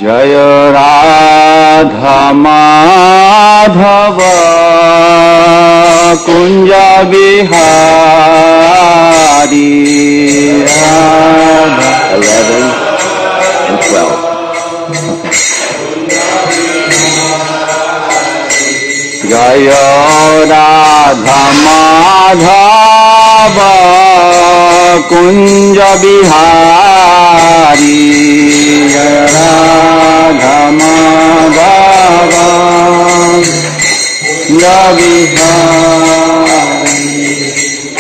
जय राधा माधव कुंज बिहारी राधा 11 and 12 जय राधा माधव कुंज बिहारी राधा माधव कुंज बिहारी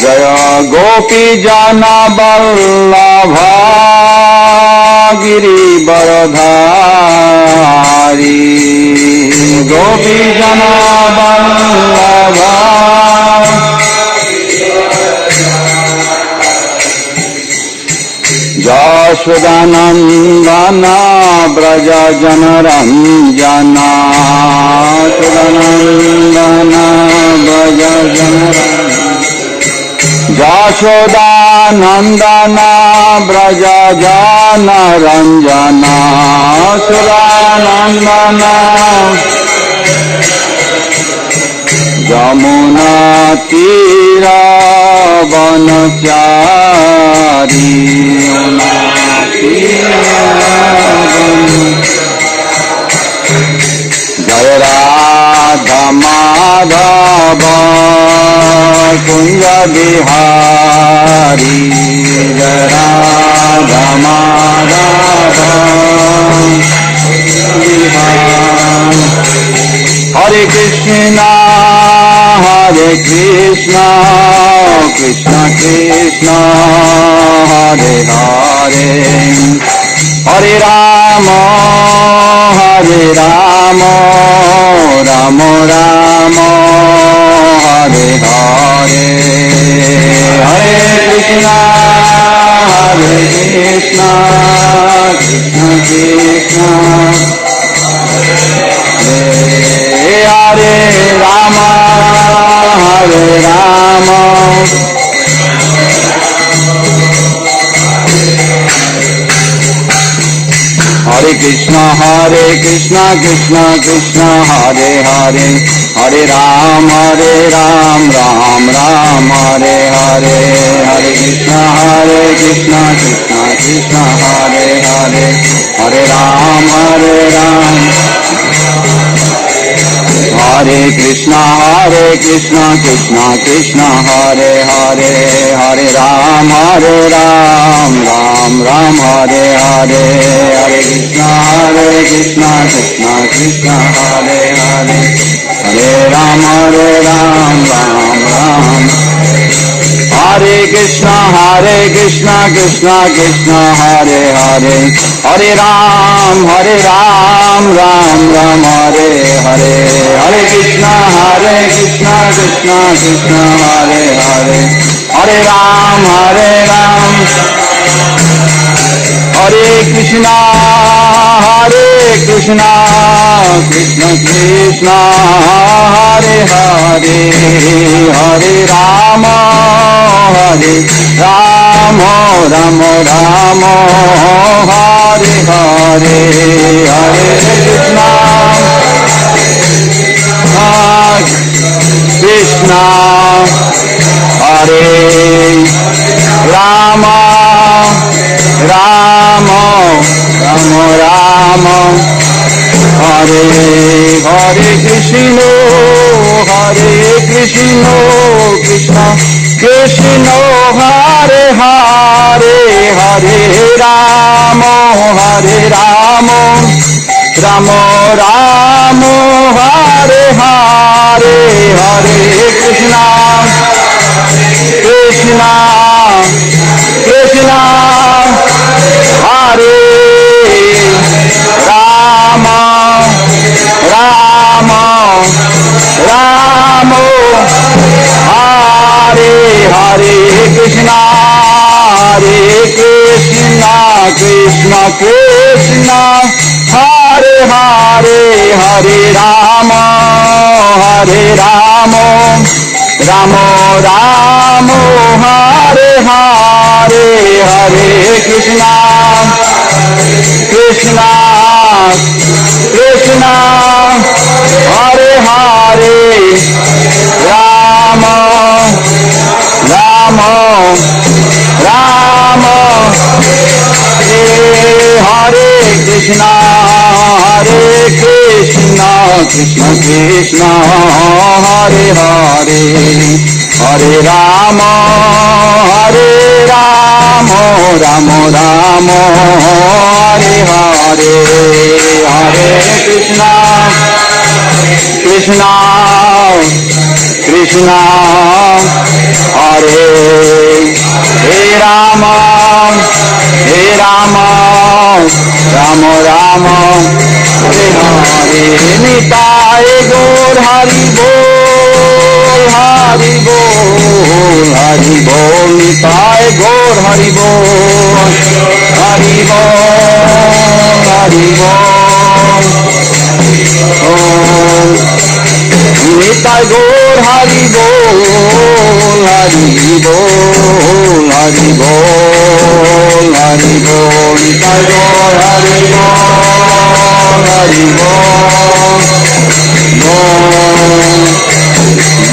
जय गोपी जन वल्लभ गिरिवरधारी गोपी जन वल्लभ यशोदानंदन ब्रज जनरंजन यशोदानंदन ब्रज जनरंजन यशोदानंदन ब्रज जनरंजन यशोदानंदन यमुना तीरा वनचारी जय राधा माधव कुंज बिहारी जय राधा माधव हरे कृष्णा कृष्ण कृष्ण हरे हरे हरे राम राम राम हरे हरे हरे कृष्णा कृष्ण कृष्ण हरे राम हरे कृष्ण कृष्ण कृष्ण हरे हरे हरे राम राम राम हरे हरे हरे कृष्ण कृष्ण कृष्ण हरे हरे हरे राम हरे कृष्ण कृष्ण कृष्ण हरे हरे हरे राम राम राम हरे हरे हरे कृष्ण कृष्ण कृष्ण हरे हरे हरे राम राम राम हरे कृष्ण कृष्ण कृष्ण हरे हरे हरे राम राम राम हरे हरे हरे कृष्ण कृष्ण कृष्ण हरे हरे हरे राम हरे कृष्ण कृष्ण कृष्ण हरे हरे हरे राम राम राम हरे हरे हरे कृष्ण कृष्ण हरे राम राम हरे हरे कृष्ण कृष्ण कृष्ण हरे हरे हरे राम राम हरे हरे हरे कृष्ण कृष्ण हरे Ram Hare Hare Krishna Krishna Hare Hare Hare Ram Ram Hare Hare Hare Krishna Krishna Hare Hare Rama Rama Rama Hare Krishna Krishna Krishna Hare Hare Hare Rama Rama Rama Hare Hare Hare Krishna Krishna Krishna Hare Rama Rama Rama Hare Hare Nitai Gaur Hari Bol Hari Bol Hari Bol Nitai Gaur Hari Bol Hari Bol Hari Bol Nitai Gaur Hari Bol Hari Bol Hari Bol Hari Bol Nitai Gaur Hari Bol Hari Bol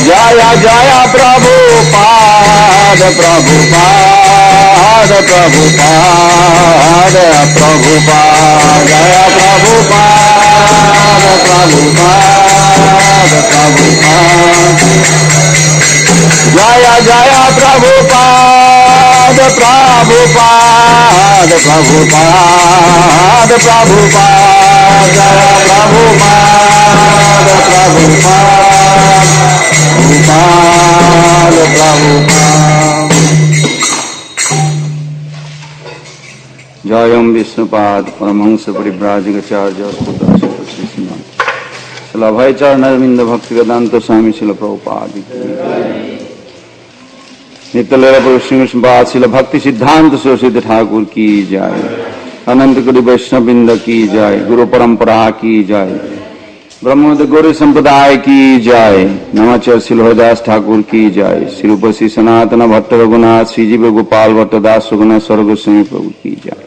Jaya Jaya Prabhupada Prabhupada Prabhupada Prabhupada Jaya Prabhupada Prabhupada Prabhupada Jaya Jaya Prabhupada Prabhupada Prabhupada Prabhupada Jaya Prabhupada Prabhupada Prabhupada Prabhupada Jayam Vishnupad Paramahansa Parivrajagacharya Sudasya Srisman Srila Bhaicharanarvinda Bhaktivedanta Swami Srila Prabhupada Nitya Purush Srimad Srila Bhakti Siddhanta Saraswati Thakur ki jai Ananta Kodi Vaishnavrinda ki jai Guru Parampara ki jai Brahmavada Gauri Sampradaya ki jai Namachar Srila Haridas Thakur ki jai Sri Upasi Sanatana Bhatta Raghunath Sri Jiva Gopal Bhatta Das Raghunath Sarvaswami Prabhu ki jai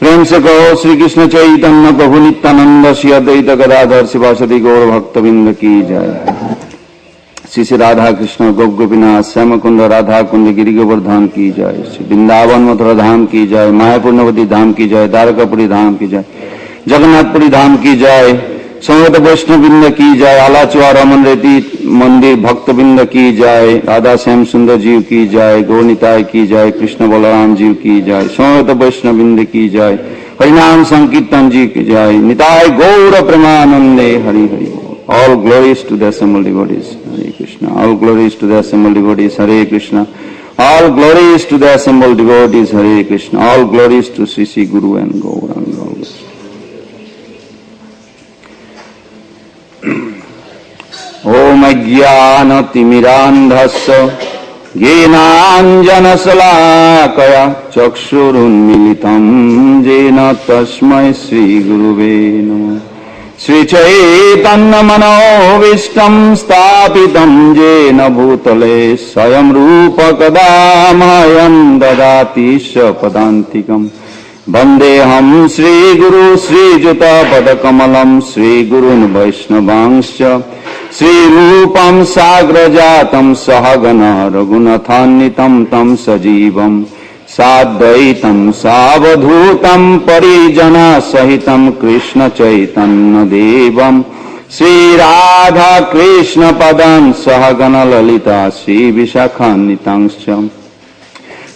प्रेम से कहो श्री कृष्ण चैतन्य प्रभु नित्यानंद श्री अद्वैत गदाधर शिवासदि गौर भक्तविंद की जय श्री श्री राधा कृष्ण गोप गोपीनाथ श्याम कुंड राधा कुंड गिरि गोवर्धन की जय श्री वृंदावन मथुरा धाम की जय मायापुर नवदी धाम की जय द्वारकापुरी धाम की जय जगन्नाथपुरी धाम की जय समवेत वैष्णववृंद की जय आलाचुआ रमन रेती मंदिर भक्तवृंद की जय राधा श्याम सुंदर जीव की जय गौनिताय की जय कृष्ण बलराम जीव की जय समवेत वैष्णववृंद की जय हरिनाम संकीर्तन जी की जय निताय गौर प्रेमानंदे Hari Hari all glories to the assembled devotees Hare Krishna all glories to the assembled devotees Hare Krishna all glories to the assembled devotees Hare Krishna all glories to Sri Sri Guru and Gauranga Om Ajnanatimidandhasya Jnananjanasalakaya Chakshurunmilitam Jena Tasmai Sri Guruve Namah Sri Chaitanya Manovistam Stapitam Jena Bhutale Swayam Rupa Kadamayam Dadati Shapadantikam Vandeham Sri Guru Sri Juta Padakamalam Sri Gurun Vaishnavangscha Sri Rupam Sagrajatam Sahagana Raghunathannitam Tam Sajivam Sadvaitam Savadhutam Parijana Sahitam Krishna Chaitanya Devam Sri Radha Krishna Padam Sahagana Lalita Sri Vishakhanitangscha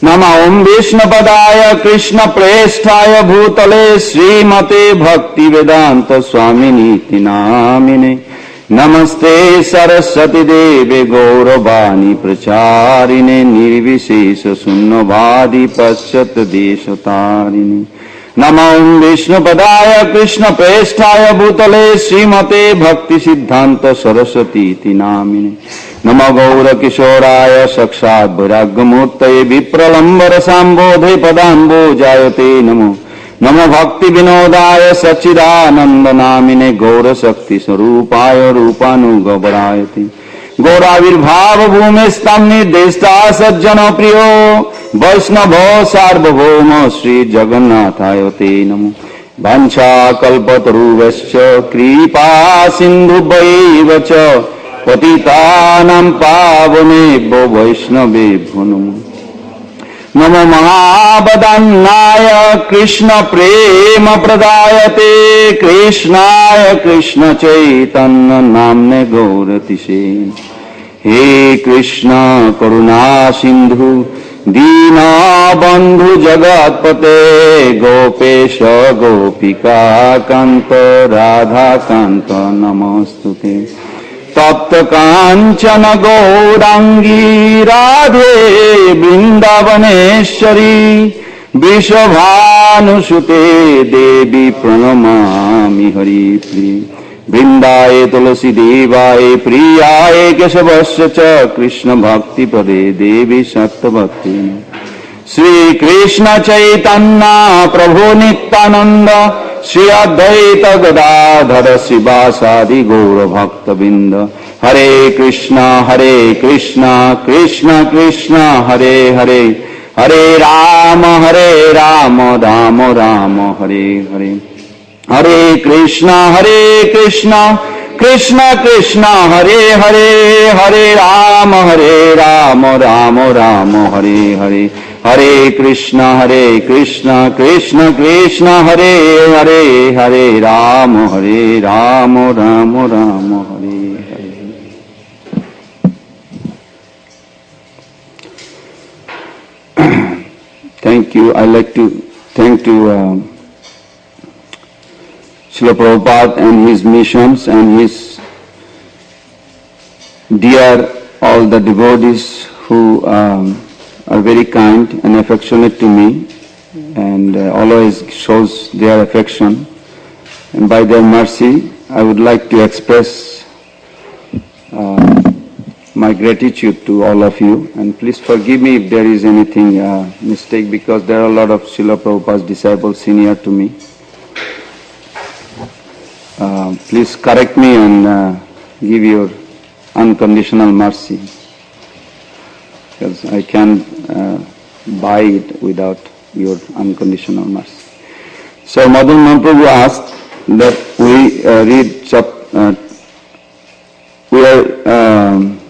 Nama Om Vishnapadaya Krishna Presthaya Bhutale Srimate Bhakti Vedanta Swaminiti Namine Namaste Saraswati Deve Gauravani Pracharine Nirvishesha Sunnavadi Paschat Deshatarine Nama Om Vishnapadaya Krishna Presthaya Bhutale Srimate Bhakti Siddhanta Saraswati Namine Nama Gaura Kishoraya Sakshat Vairagmurtaye Vipralambara Sambodhe Padambo Jayate Namo Namo Bhakti Vinodaya Sachidananda Namine Gaura Shakti Sarupaya Rupanugavarayati Gauravir Bhava Bhumestam Nidesta Sajjana Priyo Vaishnava Sarvabhauma Sri Jagannathayate Namo Vanchakalpatarubhascha kripa sindhubhaiva cha patitanam pavanebhyo vaishnavebhyo namo. Namo Mahabadannaya Krishna Prema Pradayate Krishnaya Krishna Chaitanya Namne Gauratise. He Krishna Karuna Sindhu Dina Bandhu Jagatpate Gopesha Gopika Kanta Radha Kanta Namostute. Tapta Kanchana Gaurangi Radhe Vrindavaneshwari Vrishabhanusute Devi Pranamami Hari Pri Vrindaye Tulasi Devaye Priyaye Keshavasya Cha Krishna Bhakti Pade Devi Sattva Bhakti Sri Krishna Chaitanya Prabhu Nityananda Shri Advaita Gadadhara Sivasadi Gaura Bhakta Binda Hare Krishna Krishna Krishna Hare Hare Hare Rama Rama Rama Hare Hare Hare Krishna Krishna Krishna Hare Hare Hare Rama Rama Rama Hare Hare Hare Krishna Krishna Krishna Hare Hare Hare Rama Rama Rama Hare Hare. Thank you. I like to thank Srila Prabhupada and his missions and his dear all the devotees who are very kind and affectionate to me and always shows their affection, and by their mercy I would like to express my gratitude to all of you, and please forgive me if there is anything mistake, because there are a lot of Srila Prabhupada's disciples senior to me. Please correct me and give your unconditional mercy, because I can't buy it without your unconditional mercy. So Madan Mahaprabhu asked that we we are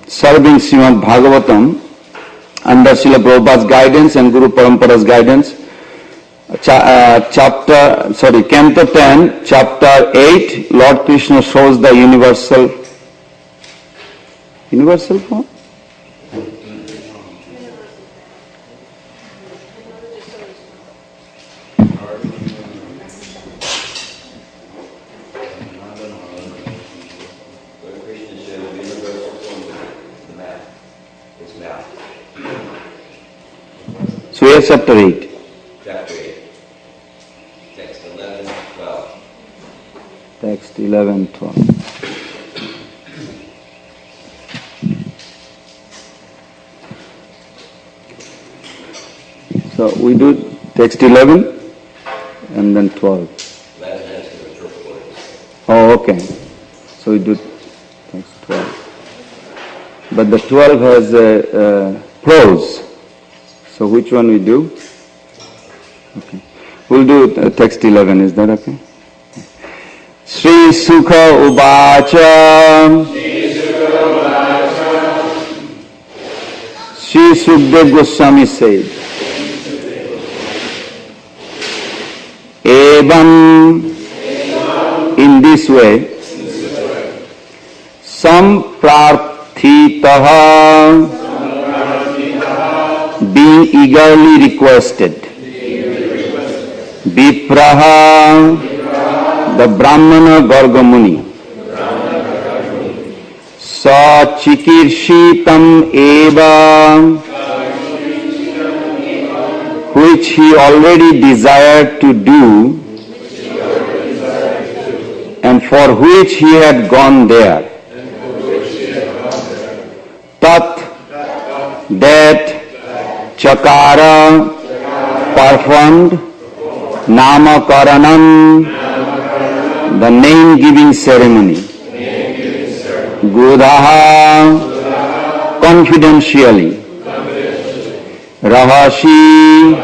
serving Srimad Bhagavatam under Srila Prabhupada's guidance and Guru Parampara's guidance. Canto 10, Chapter 8, Lord Krishna shows the universal form? So here's Chapter 8. Text 11, 12. So we do text 11 and then 12. Oh, okay. So we do text 12. But the 12 has prose. So which one we do? Okay. We'll do text 11. Is that okay? Sri Sukha Uvacha Sri Sukdev Goswami said, Evam, in this way, Sam Prarthitaha, being eagerly requested, Vipraha, the Brahmana Gargamuni, Sa Chikirshitam Eva, which he already desired to do and for which he had gone there. Tat, that, Chakara, performed, Namakaranam, the name-giving ceremony. Gudaha, confidentially. Rahashi,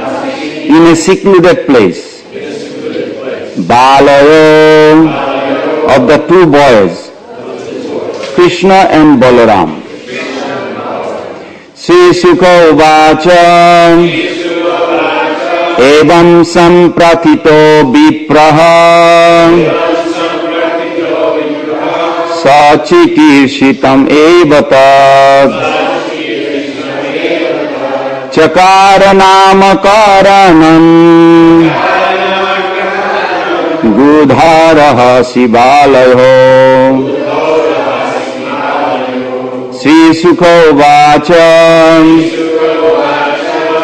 in a secluded place. of the two boys, Krishna and Balaram. Sri Sukha Uvacha Evam Sampratito Vipraha Sachikirshitam Evatat Chakara Namakaranam Gudharaha Sibalayo Sri Sukha Uvacha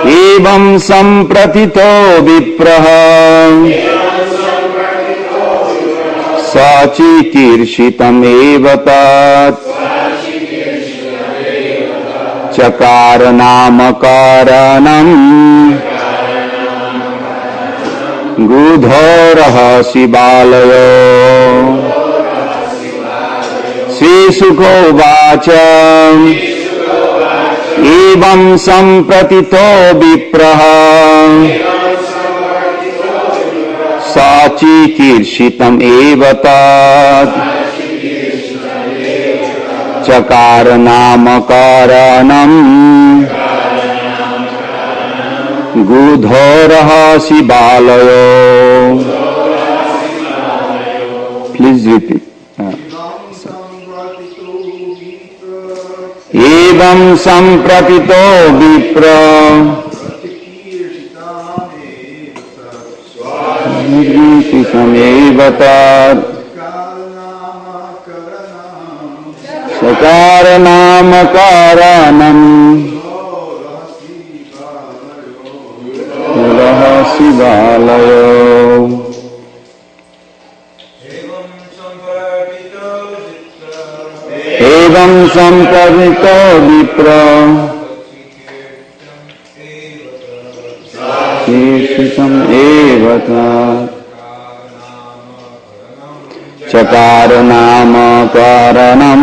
Evam Sampratito Vipraha Sachikirshitam Evatat Chakara Namakaranam Gudharaha Sibalayo Sri Sukha Uvacha Evam Sampratito Vipraha Sachikirshitam Evatat Chakara Namakaranam Gudharaha Sibalayo. Please repeat. Evam Sampratito Vipra Samevatat Sakara Namakaranam Gudharaha Sibalayo. Evam Sampratito Vipra Sachikirshitam Evatat Chakara Namakaranam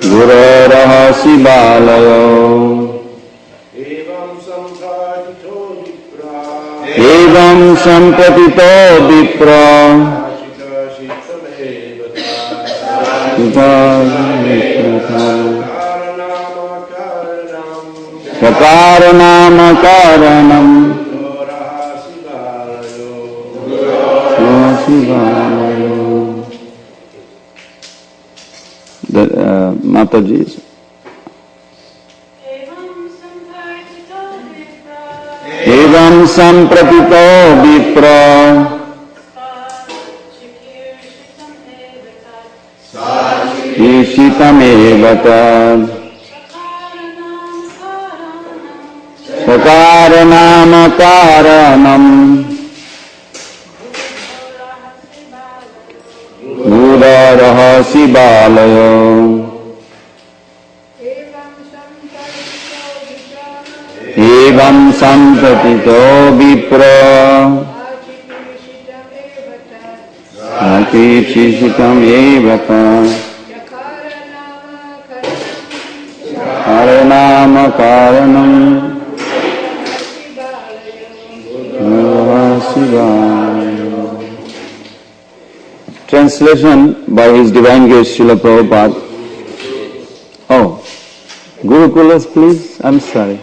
Gudharaha Sibalayo. Evam Sampratito Vipra Chakara Namakaranam Mataji. Evam Sampratito Vipra Sachikirshitam Evatat Chakara Namakaranam Gudharaha Sibalayo. Evam Sampratito Vipra Sachikirshitam Evatat Chakara Namakaranam Translation by His Divine Grace Srila Prabhupada. Oh, Gurukulas, please. I'm sorry.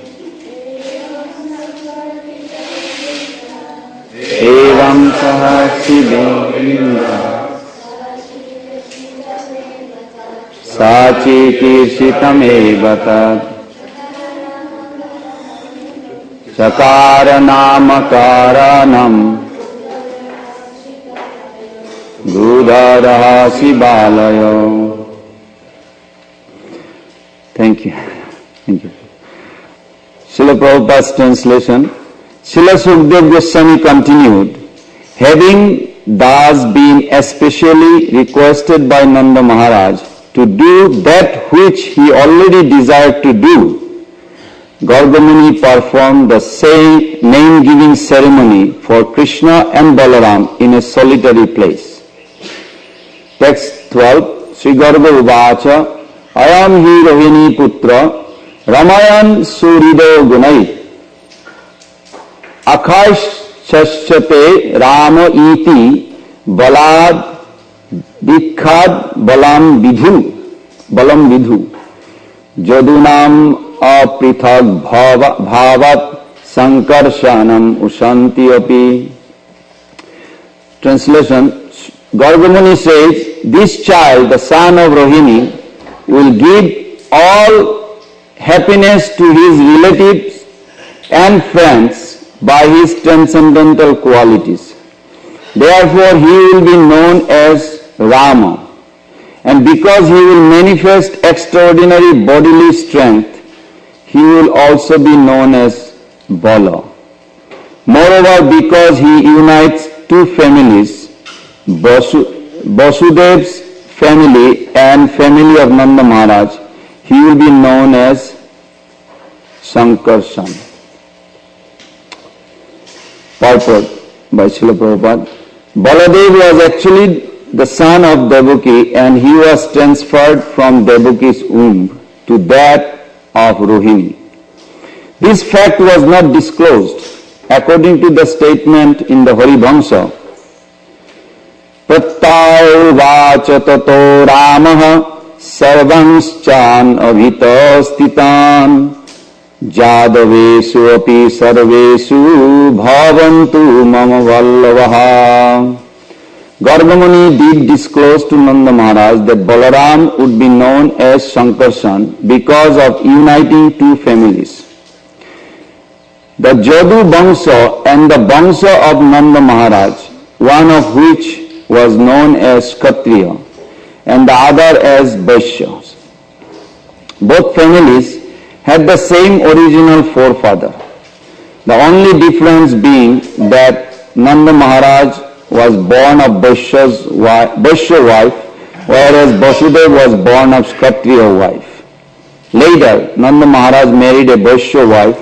Evam Sahasiddha Sachikirshitam Evatat Chakara Namakaranam Gudharaha Sibalayo. Thank you. Thank you. Srila Prabhupada's translation. Srila Sukadeva Goswami continued, having thus been especially requested by Nanda Maharaj to do that which he already desired to do, Garga Muni performed the same name-giving ceremony for Krishna and Balaram in a solitary place. Text 12. Sri Garga Uvacha Ayam hi Rohini Putra Ramayan Surido Gunai Akash Chashchate Rama Iti Balad Dikhad Balam Vidhu Jadunam Aprithag Bhavat Sankarshanam Ushanti Api. Translation: Gargamuni says, this child, the son of Rohini, will give all happiness to his relatives and friends by his transcendental qualities. Therefore, he will be known as Rama. And because he will manifest extraordinary bodily strength, he will also be known as Bala. Moreover, because he unites two families, Vasudev's family and family of Nanda Maharaj, he will be known as Sankarshan. Purport by Srila Prabhupada. Baladev was actually the son of Devaki, and he was transferred from Devaki's womb to that of Rohini. This fact was not disclosed according to the statement in the Harivamsa. Prattayuvacha tato Ramaha sarvanschan avita stitan jadavesu api sarvesu bhavantu mama vallavaha. Gargamuni did disclose to Nanda Maharaj that Balaram would be known as Sankarshan because of uniting two families. The Jadu Bangsa and the Bangsa of Nanda Maharaj, one of which was known as Kshatriya and the other as Vaishyas. Both families had the same original forefather, the only difference being that Nanda Maharaj was born of Vaishya wife, whereas Vasudev was born of Kshatriya wife. Later, Nanda Maharaj married a Vaishya wife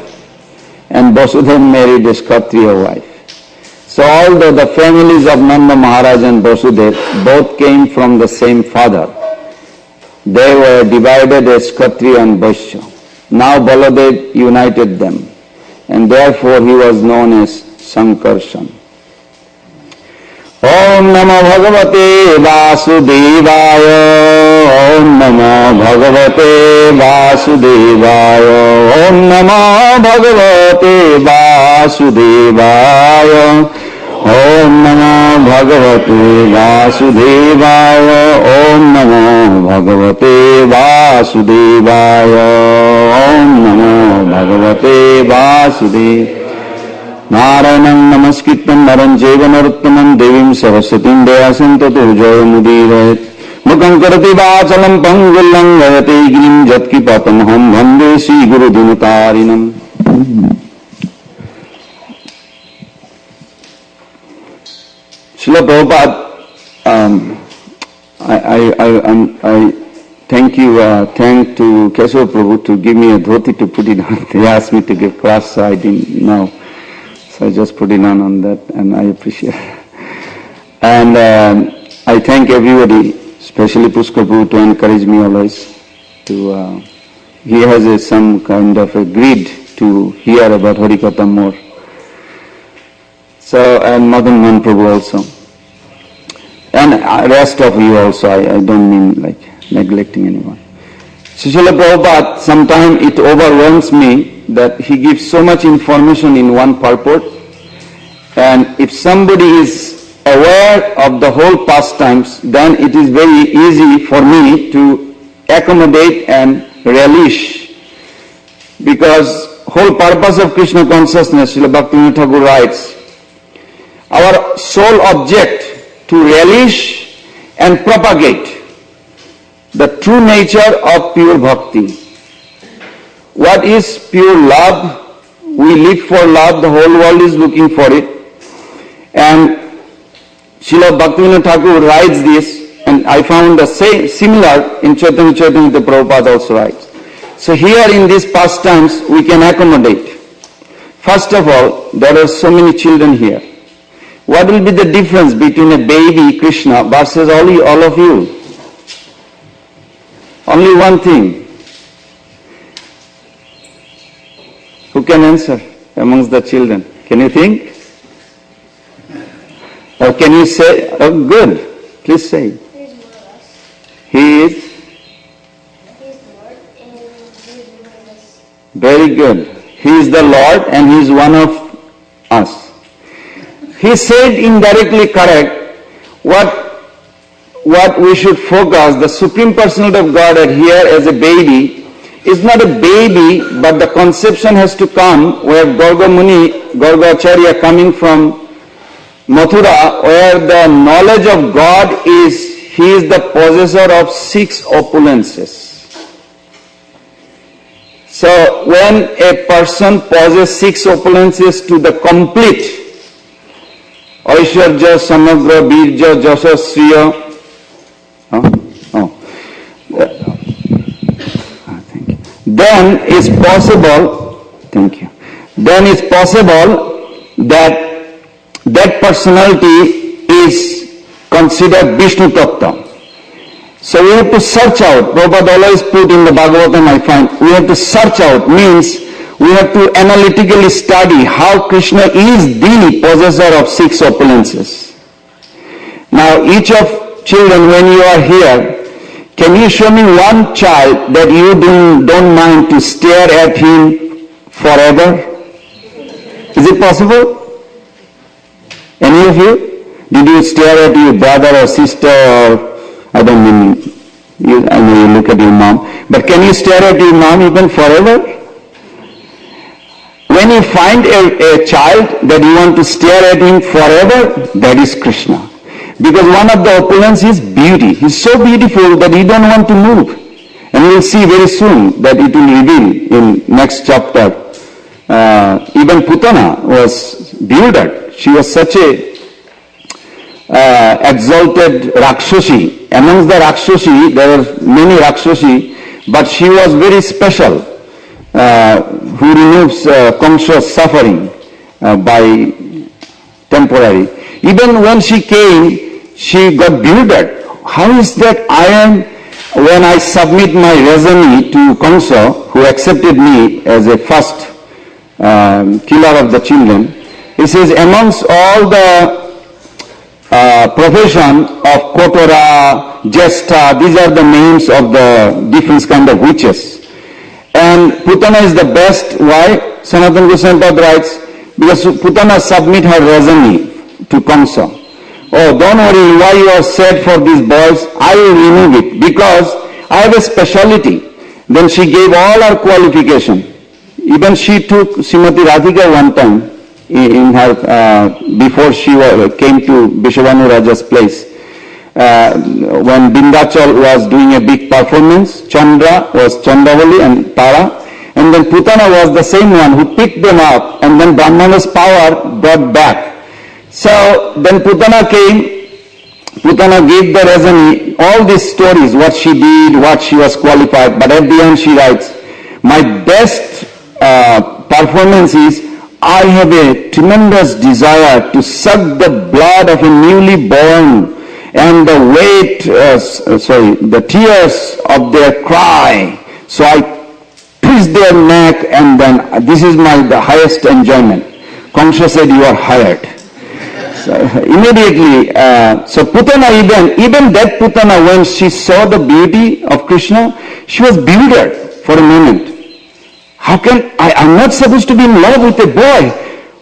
and Vasudev married a Kshatriya wife. So although the families of Nanda Maharaj and Vasudev both came from the same father, they were divided as Kshatriya and Vaishya. Now Baladev united them, and therefore he was known as Sankarshan. Om Namo Bhagavate Vasudevaya. Om Namo Bhagavate Vasudevaya. Om Namo Bhagavate Vasudevaya. Om Namo Bhagavate Vasudevaya. Om Namo Bhagavate Vasudevaya. Om Namo Bhagavate Vasudevaya. Narayanam namaskritam naram chaiva narottamam devim saraswatim vyasam tato jayamudire mukhaṁ karati vācalam pangullam gayate girim jatkripatamaham vande Sri Guru Dinatarinam. Srila Prabhupada, I thank to Kesava Prabhu to give me a dhoti to put it on. They asked me to give class, so I didn't know. So I just put it on that, and I appreciate it. And I thank everybody, especially Pushkar Prabhu, to encourage me always. He has some kind of a greed to hear about Harikatha more. So, and Madan Mohan Prabhu also. And rest of you also, I don't mean like neglecting anyone. Srila Prabhupada, sometimes it overwhelms me that he gives so much information in one purport, and if somebody is aware of the whole pastimes, then it is very easy for me to accommodate and relish, because whole purpose of Krishna consciousness, Srila Bhaktivinoda Thakur writes, our sole object to relish and propagate the true nature of pure bhakti. What is pure love? We live for love, the whole world is looking for it. And Srila Bhaktivinoda Thakur writes this, and I found the same similar in Chaitanya Charitamrita. Prabhupada also writes. So here in these pastimes we can accommodate. First of all, there are so many children here. What will be the difference between a baby Krishna versus all of you? Only one thing. Who can answer amongst the children? Can you think? Or can you say, oh good, please say. He is? Very good. He is the Lord and He is one of us. He said indirectly correct what we should focus. The Supreme Personality of Godhead here as a baby is not a baby, but the conception has to come where Garga Muni, Garga Acharya coming from Mathura, where the knowledge of God is, He is the possessor of 6 opulences. So when a person possesses 6 opulences to the complete, Aishwarya, Samagra, Birja, Jasha, Sriya, then it's possible, then it's possible that that personality is considered Vishnu Tattva. So we have to search out. Prabhupada always put in the Bhagavatam, I find, we have to search out, means we have to analytically study how Krishna is the possessor of 6 opulences. Now each of children, when you are here, can you show me one child that you don't mind to stare at him forever? Is it possible? Any of you? Did you stare at your brother or sister or, I don't mean, I know you look at your mom, but can you stare at your mom even forever? When you find a child that you want to stare at him forever, that is Krishna. Because one of the opulence is beauty. He's so beautiful that you don't want to move. And we will see very soon that it will reveal in next chapter. Even Putana was bewildered. She was such a exalted Rakshasi. Amongst the Rakshasi, there were many Rakshasi, but she was very special, who removes conscious suffering by temporary. Even when she came, she got bewildered. How is that when I submit my resume to Kamsa, who accepted me as a first killer of the children, he says, amongst all the profession of Kotora, Jesta, these are the names of the different kind of witches. And Putana is the best. Why? Sanatana Goswami writes, because Putana submit her resume to Kamsa. Oh, don't worry why you are sad for these boys. I will remove it because I have a speciality. Then she gave all her qualification. Even she took Srimati Radhika one time in her, before she came to Vishwavanu Raja's place. When Bindachal was doing a big performance, Chandra was Chandravali and Tara. And then Putana was the same one who picked them up, and then Brahmana's power brought back. So then Putana came, Putana gave the resume, all these stories, what she did, what she was qualified, but at the end she writes, my best performance is, I have a tremendous desire to suck the blood of a newly born and the weight, the tears of their cry. So I twist their neck, and then this is the highest enjoyment. Kamsa said, you are hired. So immediately, so Putana even that Putana, when she saw the beauty of Krishna, she was bewildered for a moment. How can, I'm not supposed to be in love with a boy.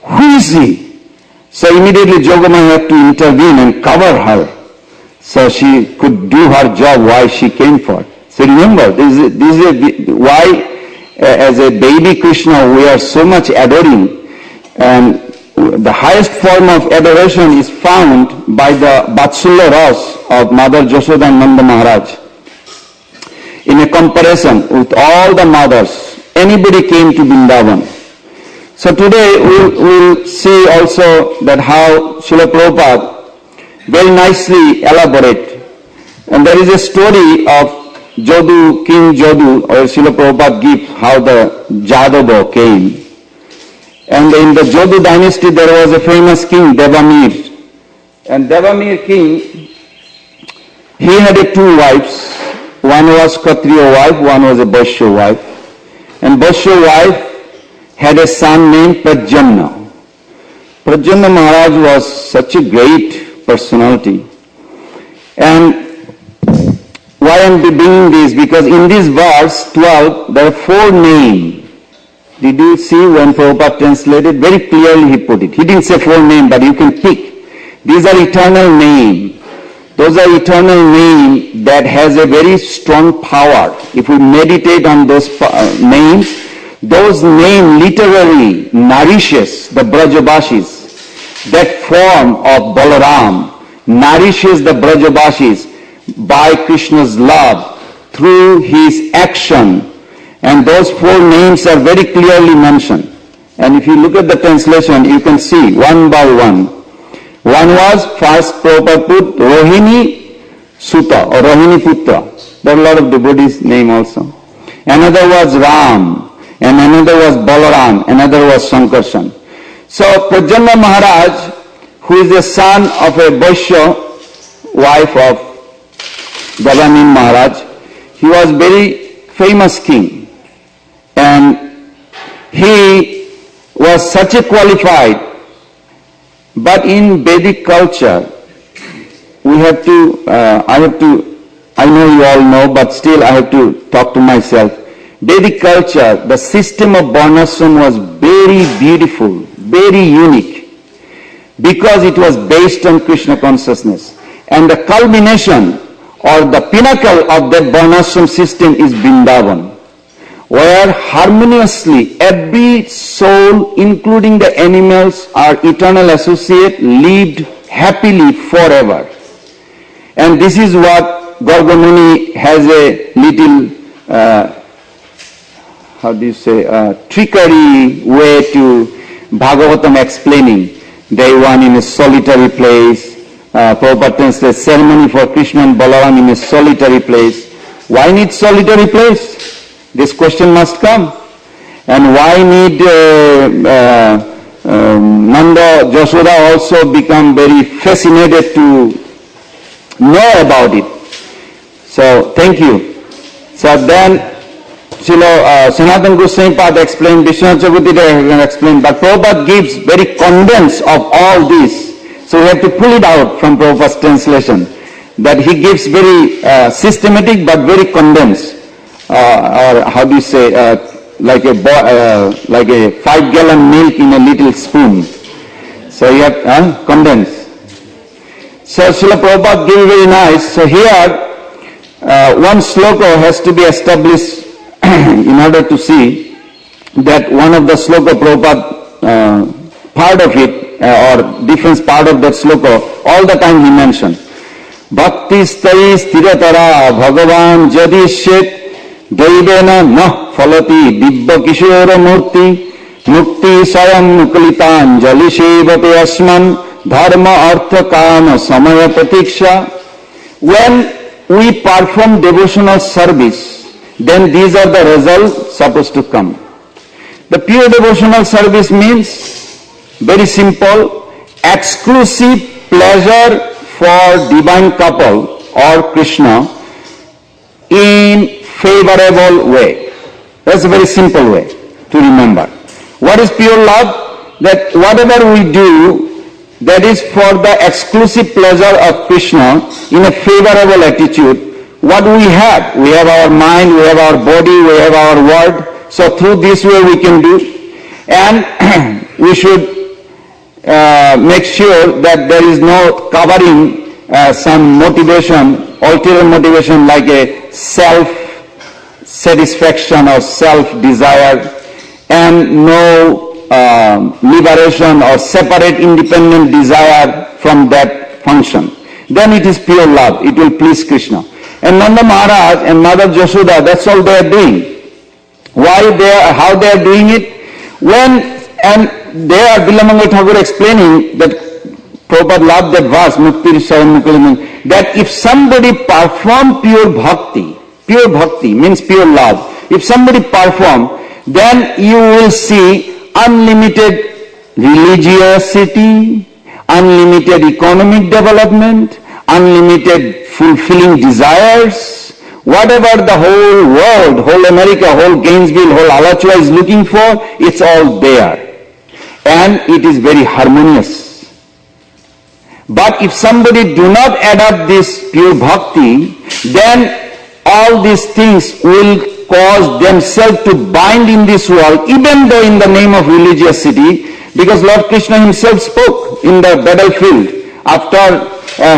Who is he? So immediately Jogamaya had to intervene and cover her, so she could do her job why she came for. So remember, this is why as a baby Krishna we are so much adoring, and the highest form of adoration is found by the Vatsalya Ras of Mother Jashoda and Nanda Maharaj. In a comparison with all the mothers, anybody came to Vrindavan. So today we'll see also that how Srila Prabhupada very nicely elaborate. And there is a story of Jodu, King Jodu, or Srila Prabhupada gives how the Jadava came. And in the Jodu dynasty there was a famous king, Devamir. And Devamir king, he had 2 wives. One was Kshatriya wife, one was a Vaishya wife. And Vaishya wife had a son named Prajamna. Prajamna Maharaj was such a great personality. And why am I bringing this? Because in this verse 12, there are 4 names. Did you see when Prabhupada translated? Very clearly he put it. He didn't say 4 names, but you can pick. These are eternal names. Those are eternal names that has a very strong power. If we meditate on those names, those names literally nourishes the Brajabashis. That form of Balaram nourishes the Brajabashis by Krishna's love through his action. And those 4 names are very clearly mentioned. And if you look at the translation, you can see one by one. One was, first Prabhupada put Rohini Sutta or Rohini Putra. There are a lot of devotees' name also. Another was Ram, and another was Balaram, another was Sankarshan. So Pradyumna Maharaj, who is the son of a Vaishya wife of Gavanin Maharaj, he was very famous king. And he was such a qualified, but in Vedic culture, we have to, I know you all know, but still I have to talk to myself. Vedic culture, the system of Varnashram was very beautiful, very unique, because it was based on Krishna consciousness. And the culmination or the pinnacle of that Varnashram system is Vrindavan, where harmoniously every soul, including the animals, our eternal associate, lived happily forever. And this is what Garga Muni has a little, trickery way to Bhagavatam explaining. Day one in a solitary place. Prabhupada translates ceremony for Krishna and Balaram in a solitary place. Why need solitary place? This question must come. And why need Nanda, Jashoda also become very fascinated to know about it? So, thank you. So then, Sanatana Goswami Pad explained, Vishwanath Chakravarti explained, but Prabhupada gives very condensed of all this. So we have to pull it out from Prabhupada's translation. That he gives very systematic but very condensed. Or how do you say, like a 5-gallon milk in a little spoon. So you have condensed. So Srila Prabhupada gave very nice. So here, one sloka has to be established in order to see that one of the sloka Prabhupada, part of it, or different part of that sloka, all the time he mentioned. Bhakti stai sthiratara bhagavan jadishet Daivena nah falati dibba kishora murti mukti sayam muklitan jalishevate asman dharma artha kama samaya pratiksha. When we perform devotional service, then these are the results supposed to come. The pure devotional service means, very simple, exclusive pleasure for divine couple or Krishna in favorable way. That's a very simple way to remember. What is pure love? That whatever we do, that is for the exclusive pleasure of Krishna in a favorable attitude. What we have our mind, we have our body, we have our word. So through this way we can do. And we should make sure that there is no covering some motivation, ulterior motivation like a self-satisfaction or self-desire, and no liberation or separate independent desire from that function. Then it is pure love, it will please Krishna. And Nanda Maharaj and Mother Jashoda, that's all they are doing. How they are doing it? And there Bilamangal Thakur explaining that Prabhupada loved that verse, Mukti Sayam Mukti, that if somebody perform pure bhakti means pure love, if somebody perform, then you will see unlimited religiosity, unlimited economic development, unlimited fulfilling desires, whatever the whole world, whole America, whole Gainesville, whole Alachua is looking for, it's all there. And it is very harmonious. But if somebody do not adopt this pure bhakti, then all these things will cause themselves to bind in this world, even though in the name of religiosity, because Lord Krishna himself spoke in the battlefield after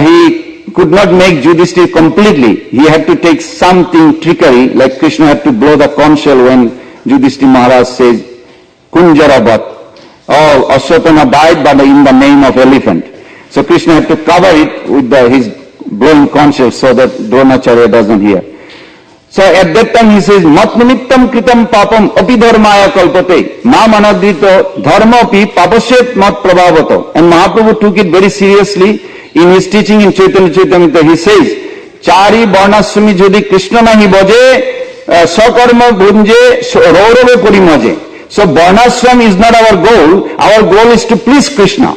he could not make Yudhishthira completely. He had to take something trickery, like Krishna had to blow the conch shell when Yudhishthira Maharaj says, Kunjarabat, oh, Ashwatthama died but in the name of elephant. So Krishna had to cover it with his blowing conch shell so that Dronacharya doesn't hear. So at that time he says, Mat nimittam kritam papam api dharmaya kalpate, ma manadrito dharma api papashet mat prabhavato. And Mahaprabhu took it very seriously in his teaching in Chaitanya Charitamrita. He says, Chari varnaswami jodi Krishna nahi bhaje, sakarma bhunje raurave purimaje. So varnashram is not our goal. Our goal is to please Krishna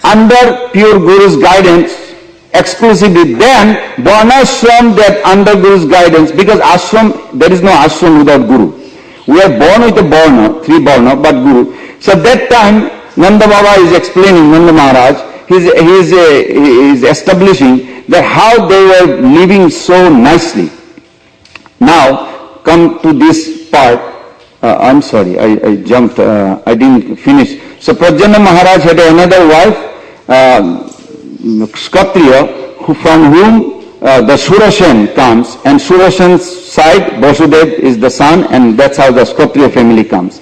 under pure Guru's guidance exclusively. Then varnashram, that under Guru's guidance, because ashram, there is no ashram without Guru. We are born with a varna, three varna, but Guru. So that time Nanda Baba is explaining, Nanda Maharaj, he is establishing that how they were living so nicely. Now come to this part. I'm sorry, I jumped, I didn't finish. So Prajjana Maharaj had another wife, Kshatriya, from whom the Surashen comes, and Surashen's side, Vasudev is the son, and that's how the Kshatriya family comes.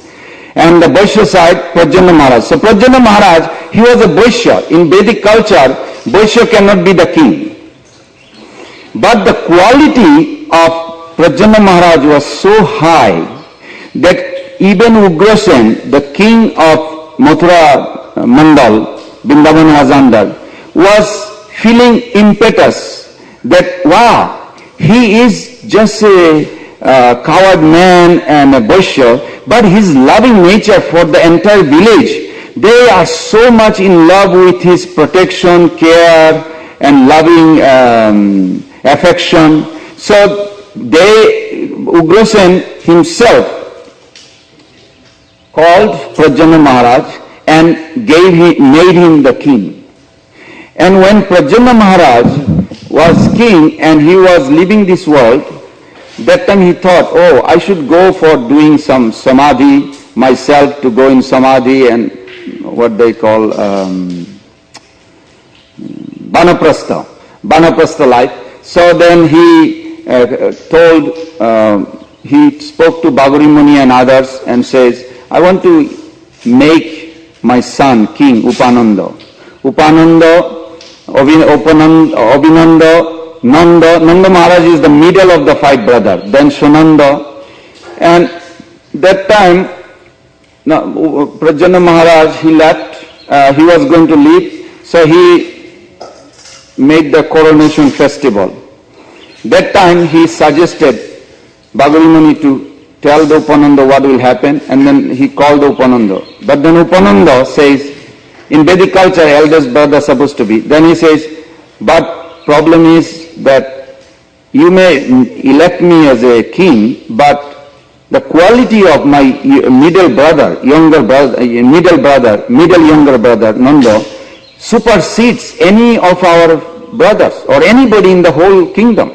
And the Vaishya side, Prajjana Maharaj. So Prajjana Maharaj, he was a Vaishya. In Vedic culture, Vaishya cannot be the king. But the quality of Prajjana Maharaj was so high that even Ugrasen, the king of Mathura Mandal, Vrindavan was under, was feeling impetus that, wow, he is just a coward man and a Vaishya, but his loving nature for the entire village, they are so much in love with his protection, care, and loving affection. So Ugrasen himself called Prajjana Maharaj and made him the king. And when Prajjana Maharaj was king and he was leaving this world, that time he thought, oh, I should go for doing some samadhi myself, to go in samadhi and what they call Banaprastha life. So then he he spoke to Bhagavati Muni and others and says, I want to make my son king, Upananda. Abhinanda, Nanda Maharaj is the middle of the five brothers, then Sunanda. And that time, Prajjana Maharaj, he left, he was going to leave, so he made the coronation festival. That time he suggested Bhagavati Muni to tell the Upananda what will happen, and then he called the Upananda. But then Upananda says, in Vedic culture, eldest brother supposed to be. Then he says, but problem is that you may elect me as a king, but the quality of my middle younger brother, Nanda, supersedes any of our brothers or anybody in the whole kingdom.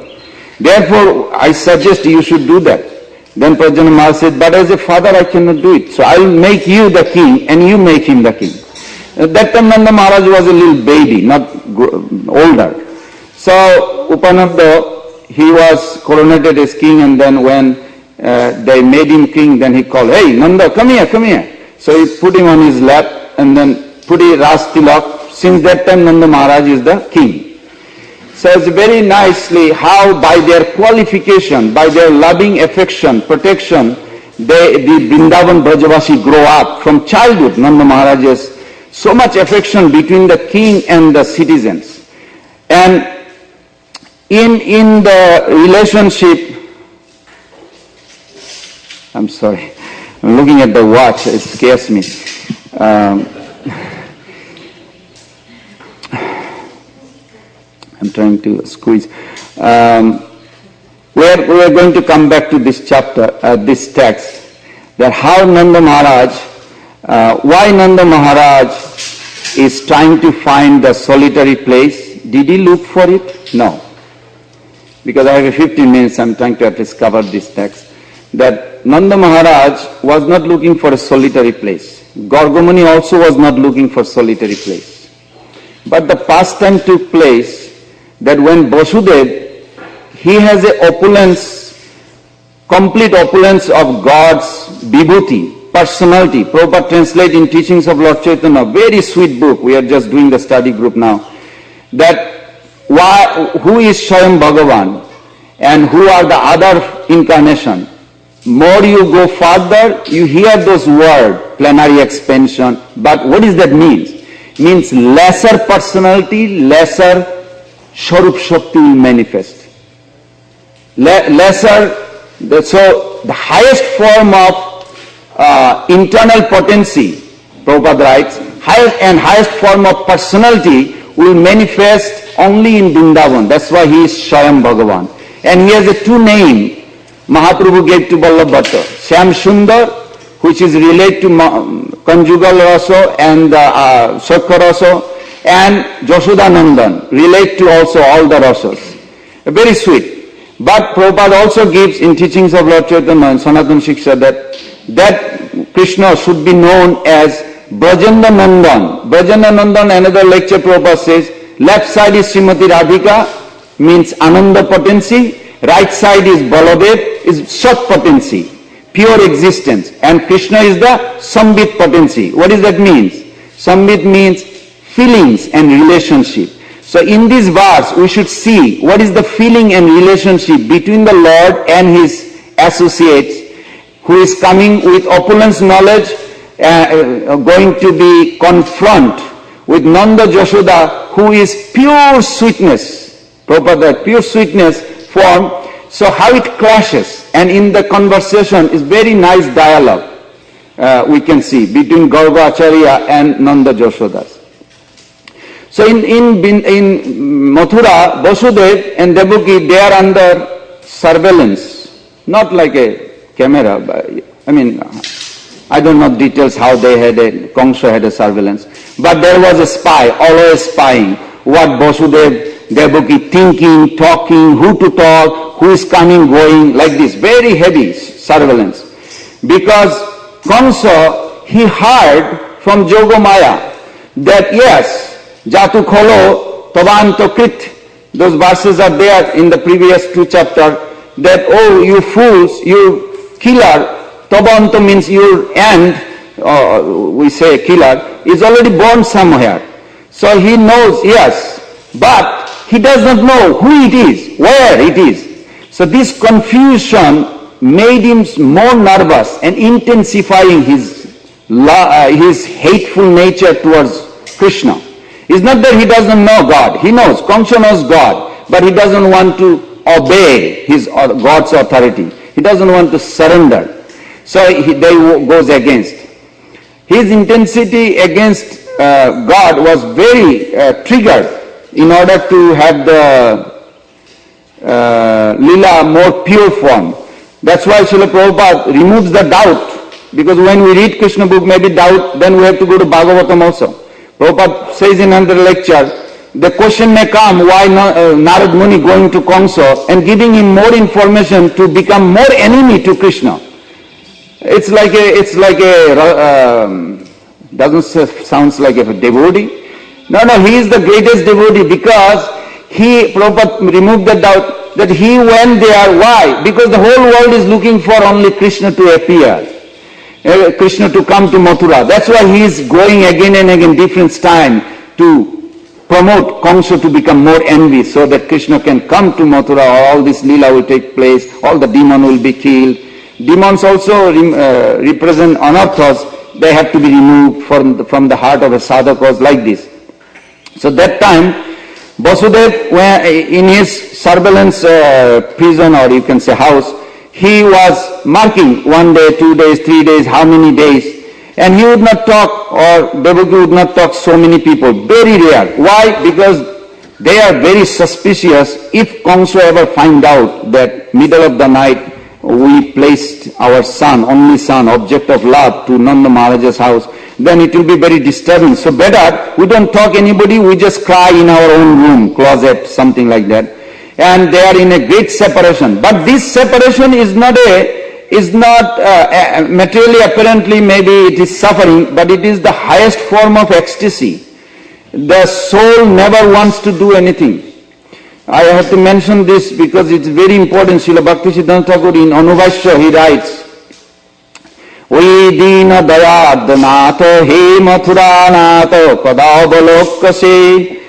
Therefore, I suggest you should do that. Then Prajjana Maharaj said, but as a father I cannot do it. So I will make you the king and you make him the king. At that time Nanda Maharaj was a little baby, not older. So Upananda, he was coronated as king, and then when they made him king, then he called, hey Nanda, come here, come here. So he put him on his lap and then put a Raj Tilak. Since that time Nanda Maharaj is the king. So it's very nicely how by their qualification, by their loving affection, protection, the Vrindavan Brajavasi grow up from childhood. Nanda Maharaj has so much affection between the king and the citizens. And in the relationship, I'm sorry, I'm looking at the watch, it scares me. I'm trying to squeeze. We are going to come back to this chapter, this text, that how Nanda Maharaj, why Nanda Maharaj is trying to find the solitary place. Did he look for it? No. Because I have 15 minutes, I'm trying to at least cover this text. That Nanda Maharaj was not looking for a solitary place. Gargamuni also was not looking for solitary place. But the pastime took place that when Vasudev, he has a opulence, complete opulence of God's vibhuti, personality. Prabhupada translate in Teachings of Lord Chaitanya, very sweet book, we are just doing the study group now, that who is Swayam Bhagavan and who are the other incarnation. More you go further, you hear those words, plenary expansion, but what does that mean? Means lesser personality, lesser Swarup Shakti will manifest. So the highest form of internal potency, Prabhupada writes, highest form of personality will manifest only in Vrindavan. That's why he is Swayam Bhagavan. And he has a two name Mahaprabhu gave to Vallabh Bhatta. Shyam Sundar, which is related to conjugal rasa and Shakha rasa, and Jashodanandan, relate to also all the rasas. Very sweet. But Prabhupada also gives in Teachings of Lord Chaitanya and Sanatana Shiksha that Krishna should be known as Brajendra Nandan. Brajendra Nandan, another lecture Prabhupada says, left side is Srimati Radhika, means Ananda potency, right side is Baladev, is Sat potency, pure existence, and Krishna is the Sambit potency. What does that mean? Sambit means feelings and relationship. So in this verse, we should see what is the feeling and relationship between the Lord and his associates, who is coming with opulence knowledge, going to be confront with Nanda Jashoda, who is pure sweetness. Prabhupada, pure sweetness form. So how it clashes, and in the conversation is very nice dialogue we can see between Garga Acharya and Nanda Jashodas. So in Mathura, Vasudev and Devaki, they are under surveillance, not like a camera. But, I don't know details how they had Kamsa had a surveillance. But there was a spy, always spying what Vasudev, Devaki thinking, talking, who to talk, who is coming, going, like this. Very heavy surveillance. Because Kamsa, he heard from Jogamaya that yes, Jatu Kholo, Tavanto Krit, those verses are there in the previous two chapters, that, oh, you fools, you killer, Tavanto means your end, we say killer, is already born somewhere. So he knows, yes, but he does not know who it is, where it is. So this confusion made him more nervous and intensifying his hateful nature towards Krishna. It's not that he doesn't know God. He knows, Kamsa knows God, but he doesn't want to obey his God's authority. He doesn't want to surrender. So they goes against. His intensity against God was very triggered in order to have the lila more pure form. That's why Srila Prabhupada removes the doubt, because when we read Krishna book, maybe doubt, then we have to go to Bhagavatam also. Prabhupada says in another lecture, the question may come, why Narad Muni going to Kamsa and giving him more information to become more enemy to Krishna. It's like sounds like a devotee. No, he is the greatest devotee because Prabhupada removed the doubt that he went there. Why? Because the whole world is looking for only Krishna to appear. Krishna to come to Mathura. That's why he is going again and again different time to promote Kamsa to become more envious, so that Krishna can come to Mathura, all this lila will take place, all the demons will be killed. Demons also represent anarthas, they have to be removed from the heart of a sadhaka like this. So that time, Vasudev, in his surveillance prison, or you can say house, he was marking 1 day, 2 days, 3 days, how many days, and he would not talk, or Devaki would not talk so many people, very rare. Why? Because they are very suspicious if Kamsa ever find out that middle of the night we placed our son, only son, object of love to Nanda Maharaja's house, then it will be very disturbing. So better, we don't talk anybody, we just cry in our own room, closet, something like that. And they are in a great separation. But this separation is not materially, apparently maybe it is suffering, but it is the highest form of ecstasy. The soul never wants to do anything. I have to mention this because it's very important. Srila Bhaktisiddhanta Thakur in Anubhashya, he writes, Oi Dina Dayad Nato He Mathura Nato Kadavabalokase.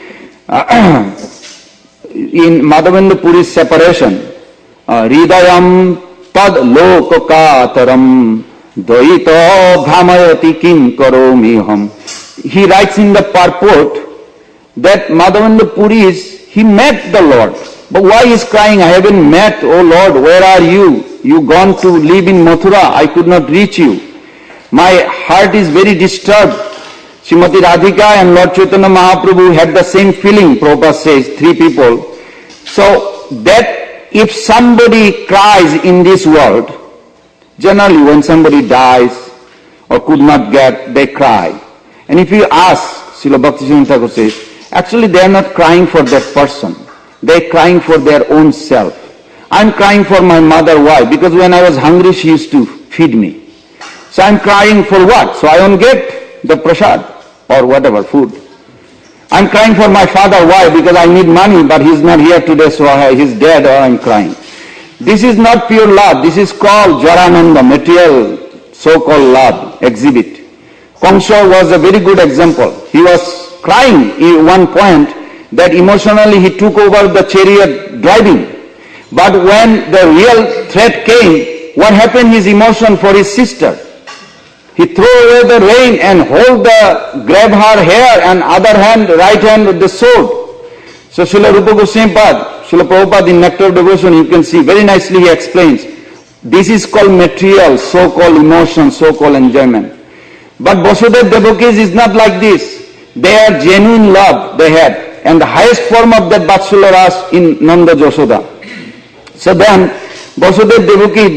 In Madhavendra Puri's separation, Hridayam Tad Lokakataram Dvaita Bhamayati Kim Karomiham. He writes in the purport that Madhavendra Puri he met the Lord. But why is crying? I haven't met, oh Lord, where are you? You gone to live in Mathura, I could not reach you. My heart is very disturbed. Srimati Radhika and Lord Chaitanya Mahaprabhu had the same feeling, Prabhupada says, three people. So that if somebody cries in this world, generally when somebody dies or could not get, they cry. And if you ask, Srila Bhaktisiddhanta Thakur says, actually they are not crying for that person. They are crying for their own self. I am crying for my mother. Why? Because when I was hungry, she used to feed me. So I am crying for what? So I don't get the prasad or whatever, food. I am crying for my father. Why? Because I need money, but he is not here today, so he is dead, or I am crying. This is not pure love. This is called Jarananda, material so-called love, exhibit. Kamsa was a very good example. He was crying at one point that emotionally he took over the chariot driving. But when the real threat came, what happened? His emotion for his sister. He threw away the rein and grab her hair and other hand, right hand with the sword. So Srila Rupa Goswami Pad, Srila Prabhupada in Nectar of Devotion, you can see very nicely he explains. This is called material, so-called emotion, so-called enjoyment. But Vasudeva Devakis is not like this. They are genuine love they had. And the highest form of that Vatsalya Ras in Nanda Jashoda. So then, Vasudeva Devaki,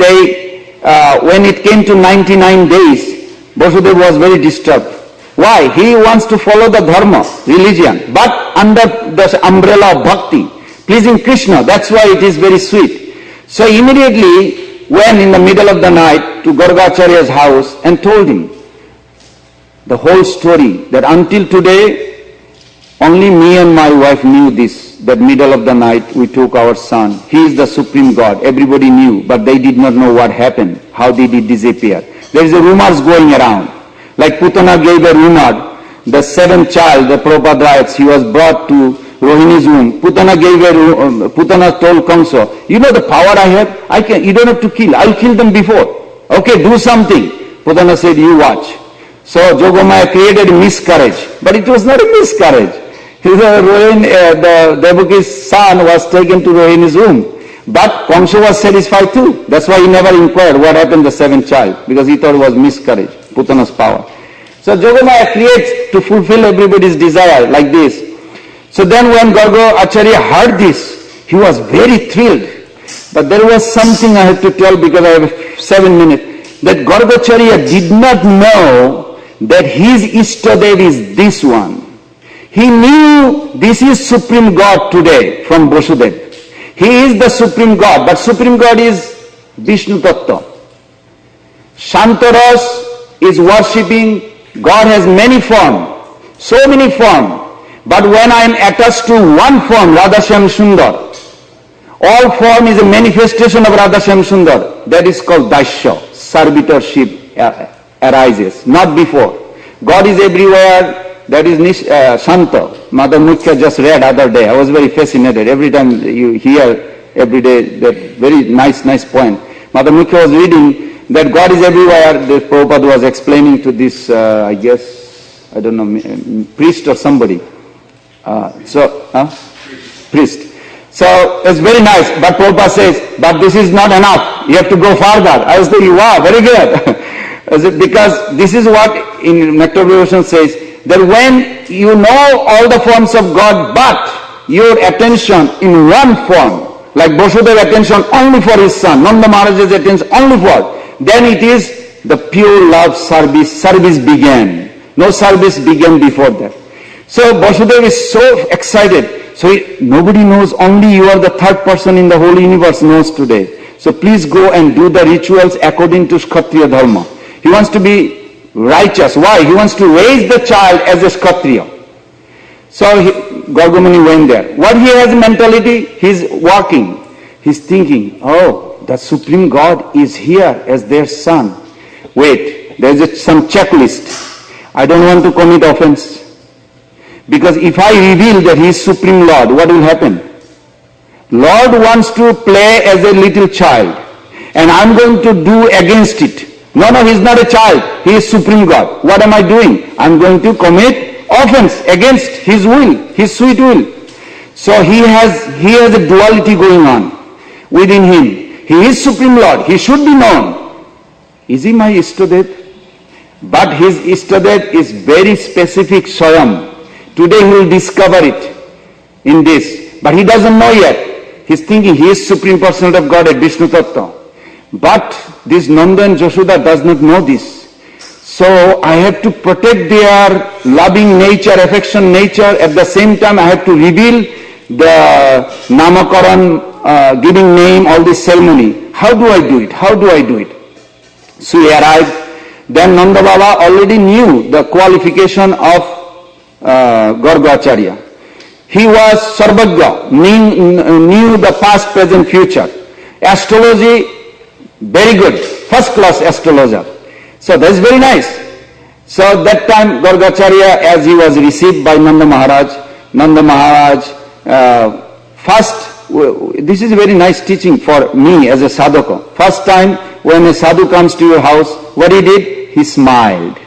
when it came to 99 days, Vasudeva was very disturbed. Why? He wants to follow the dharma, religion, but under the umbrella of bhakti, pleasing Krishna. That's why it is very sweet. So immediately went in the middle of the night to Gargacharya's house and told him the whole story, that until today, only me and my wife knew this, that middle of the night we took our son. He is the supreme God. Everybody knew, but they did not know what happened. How did he disappear? There is a rumors going around. Like Putana gave a rumor, the seventh child, the Prabhupada writes, he was brought to Rohini's womb. Putana told Kamsa, you know the power I have? You don't have to kill. I'll kill them before. Okay, do something. Putana said, you watch. So Jogamaya created miscarriage, but it was not a miscarriage. The Devaki's son was taken to Rohini's womb. But Kamsa was satisfied too. That's why he never inquired what happened to the seventh child, because he thought it was miscarriage, Putana's power. So Jogamaya creates to fulfill everybody's desire like this. So then when Garga Acharya heard this, he was very thrilled. But there was something I have to tell because I have 7 minutes, that Gargacharya did not know that his Ishtadev is this one. He knew this is Supreme God today from Vasudev. He is the Supreme God, but Supreme God is Vishnu Tattva. Shantaras is worshipping, God has many forms, so many forms. But when I am attached to one form, Radhashyam Sundar, all form is a manifestation of Radhashyam Sundar. That is called Daisya, servitorship arises, not before. God is everywhere. That is Shanta. Mother Mukhya just read other day. I was very fascinated. Every time you hear every day that very nice point. Mother Mukhya was reading that God is everywhere. The Prabhupada was explaining to this, priest or somebody. Priest. So it's very nice. But Prabhupada says, but this is not enough. You have to go further. I was thinking, wow, very good. Because this is what in Nectar of Devotion says, that when you know all the forms of God, but your attention in one form, like Vasudeva attention only for his son, Nanda Maharaj's attention only for, then it is the pure love service began. No service began before that. So Vasudeva is so excited. So nobody knows, only you are the third person in the whole universe knows today. So please go and do the rituals according to Kshatriya Dharma. He wants to be righteous. Why? He wants to raise the child as a Kshatriya. So Gargamuni went there. What he has mentality? He's walking. He's thinking, oh, the Supreme God is here as their son. Wait, there's some checklist. I don't want to commit offense. Because if I reveal that he is Supreme Lord, what will happen? Lord wants to play as a little child. And I'm going to do against it. No, he's not a child. He is Supreme God. What am I doing? I'm going to commit offense against his will, his sweet will. So he has a duality going on within him. He is Supreme Lord. He should be known. Is he my Ishtadev? But his Ishtadev is very specific, Swayam. Today he will discover it in this. But he doesn't know yet. He's thinking he is Supreme Personality of God at Vishnu Tattva. But this Nanda and Jashoda does not know this. So I have to protect their loving nature, affection nature. At the same time, I have to reveal the Namakaran, giving name, all this ceremony. How do I do it? How do I do it? So he arrived. Then Nanda Baba already knew the qualification of Gargacharya. He was Sarvagya, knew the past, present, future. Astrology, very good, first class astrologer. So that's very nice. So that time Gargacharya, as he was received by Nanda Maharaj, first, this is a very nice teaching for me as a sadhaka. First time when a sadhu comes to your house, what he did? He smiled.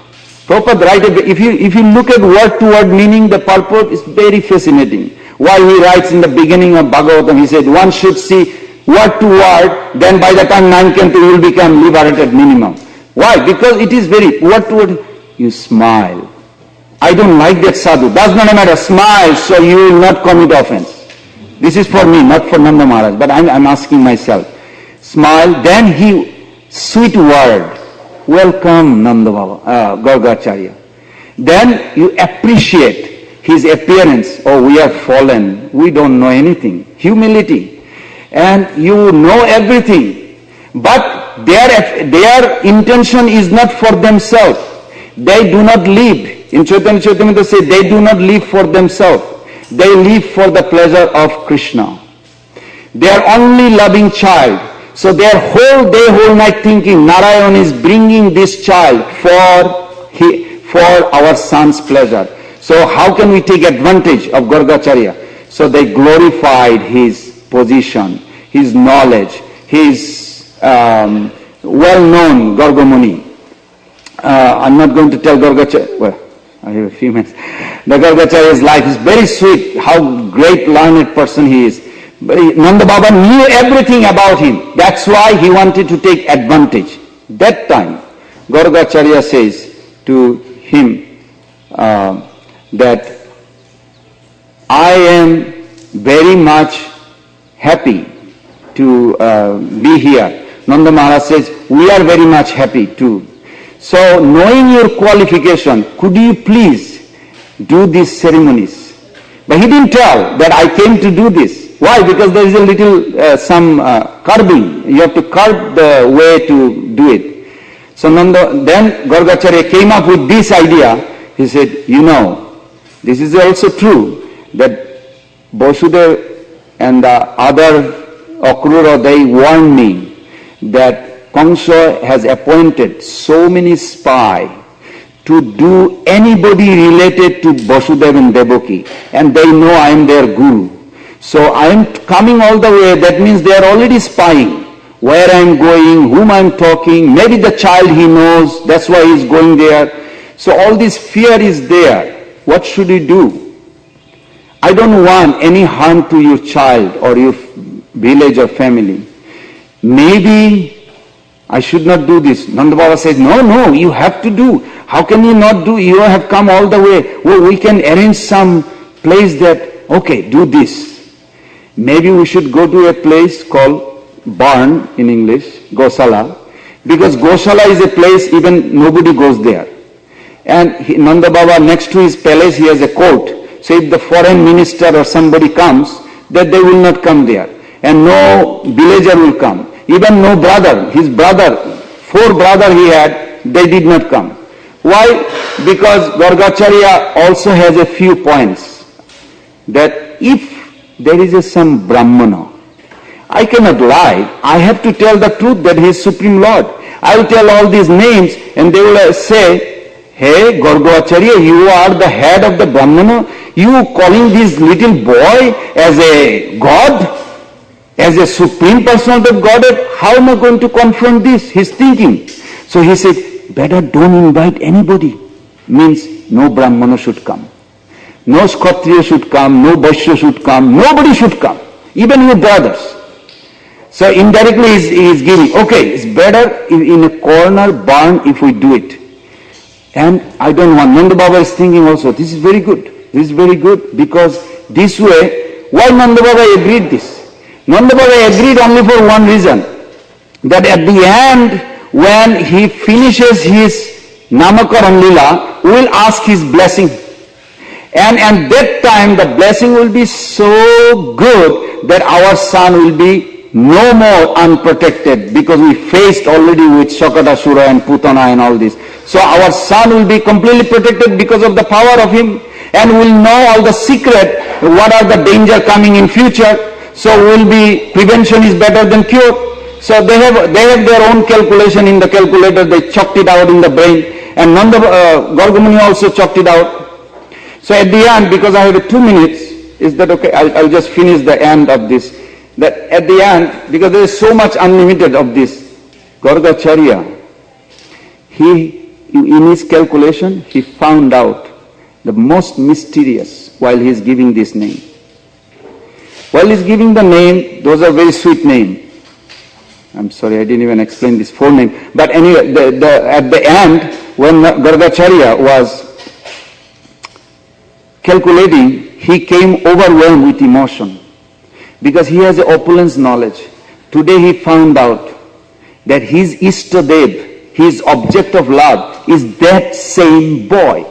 Prabhupada writes, if you look at word to word meaning, the purport is very fascinating. Why he writes in the beginning of Bhagavatam, he said, one should see word to word, then by the time 9 canto you will become liberated minimum. Why? Because it is very word to word. You smile. I don't like that sadhu. Does not matter. Smile so you will not commit offense. This is for me, not for Nanda Maharaj. But I'm asking myself. Smile. Then sweet word. Welcome Nanda Baba, Gargacharya. Then you appreciate his appearance. Oh, we are fallen. We don't know anything. Humility. And you know everything. But their intention is not for themselves. They do not live. In Chaitanya Charitamrita say they do not live for themselves. They live for the pleasure of Krishna. They are only loving child. So their whole day, whole night thinking, Narayan is bringing this child for our son's pleasure. So how can we take advantage of Gargacharya? So they glorified his position, his knowledge, his well-known Gargamuni. I'm not going to tell Gargacharya, well, I have a few minutes. The Gargacharya's life is very sweet, how great learned person he is. But Nanda Baba knew everything about him. That's why he wanted to take advantage. That time, Gargacharya says to him that I am very much happy to be here. Nanda Maharaj says, we are very much happy too. So knowing your qualification, could you please do these ceremonies? But he didn't tell that I came to do this. Why? Because there is a little, some curbing. You have to curb the way to do it. So then Gargacharya came up with this idea. He said, this is also true that Vasudeva and the other Akrura, they warned me that Kamsa has appointed so many spies to do anybody related to Vasudeva and Devaki, and they know I am their guru. So I am coming all the way, that means they are already spying where I am going, whom I am talking, maybe the child he knows, that's why he is going there. So all this fear is there. What should we do? I don't want any harm to your child or your village or family. Maybe I should not do this. Nanda Baba says, no, you have to do. How can you not do? You have come all the way. Well, we can arrange some place that, okay, do this. Maybe we should go to a place called barn in English, Gosala, because Gosala is a place even nobody goes there. And Nanda Baba, next to his palace, he has a court. So if the foreign minister or somebody comes, that they will not come there. And no villager will come. Even no brother, his brother, 4 brothers he had, they did not come. Why? Because Gargacharya also has a few points. That if there is some Brahmana, I cannot lie. I have to tell the truth that he is Supreme Lord. I will tell all these names and they will say, hey, Gargacharya, you are the head of the Brahmana. You calling this little boy as a God? As a Supreme Personality of Godhead? How am I going to confront this? He's thinking. So he said, better don't invite anybody. Means no Brahmana should come. No Kshatriya should come, no Vaishya should come, nobody should come. Even your brothers. So indirectly he is giving, okay, it's better in a corner barn if we do it. And I don't want, Nanda Baba is thinking also, this is very good. This is very good because this way, why Nanda Baba agreed this? Nanda Baba agreed only for one reason, that at the end, when he finishes his Namakaran Lila, we will ask his blessing. And that time the blessing will be so good that our son will be no more unprotected because we faced already with Shakatasura and Putana and all this. So our son will be completely protected because of the power of him and will know all the secret, what are the danger coming in future. So prevention is better than cure. So they have their own calculation in the calculator, they chalked it out in the brain and Gargamuni also chalked it out. So at the end, because I have 2 minutes, is that okay? I'll just finish the end of this. That at the end, because there is so much unlimited of this, Gargacharya, in his calculation, he found out the most mysterious while he is giving this name. While he is giving the name, those are very sweet names. I'm sorry, I didn't even explain this 4 names. But anyway, at the end, when Gargacharya was calculating, he came overwhelmed with emotion because he has opulence knowledge. Today he found out that his Ishtadev, his object of love, is that same boy.